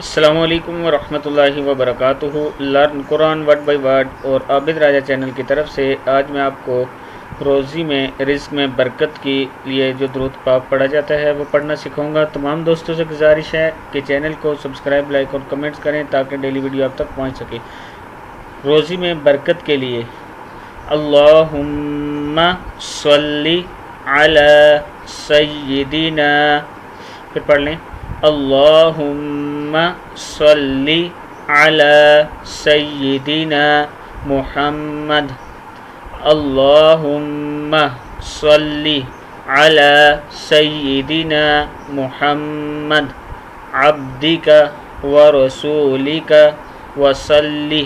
السلام علیکم ورحمۃ اللہ وبرکاتہ۔ Learn Quran word by word اور عابد راجہ چینل کی طرف سے آج میں آپ کو روزی میں رزق میں برکت کے لیے جو درود پاک پڑھا جاتا ہے وہ پڑھنا سکھاؤں گا۔ تمام دوستوں سے گزارش ہے کہ چینل کو سبسکرائب، لائک اور کمنٹس کریں تاکہ ڈیلی ویڈیو آپ تک پہنچ سکے۔ روزی میں برکت کے لیے اللہم صلی علی سیدنا، پھر پڑھ لیں اللہم صلی علی سیدنا محمد، اللہم صلی علی سیدنا محمد عبدک ورسولک وصلی،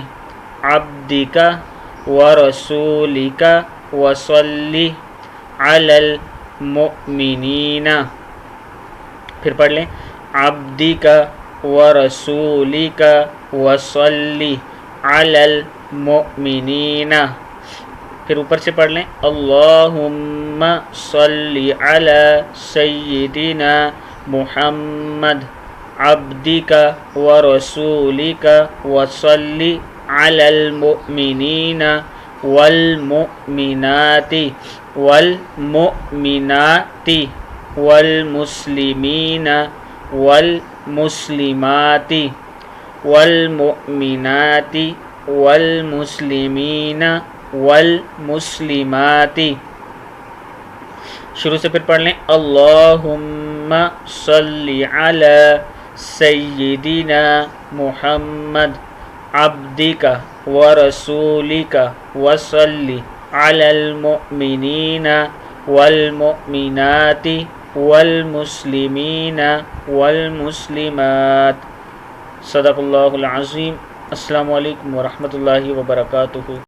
عبدک ورسولک وصلی علی المؤمنین، پھر پڑھ لیں عبدک ورسولک وصلی علی المؤمنین، پھر اوپر سے پڑھ لیں اللہم صلی علی سیدنا محمد عبدک ورسولک وصلی علی المؤمنین والمؤمنات والمؤمنات والمسلمین والمسلمات والمؤمنات والمسلمین والمسلمات، شروع سے پھر پڑھ لیں اللہم صلی علی سیدنا محمد عبدک ورسولک وصلی علی المؤمنین والمؤمنات والمسلمین والمسلمات۔ صدق اللہ العظیم۔ السلام علیکم ورحمۃ اللہ وبرکاتہ۔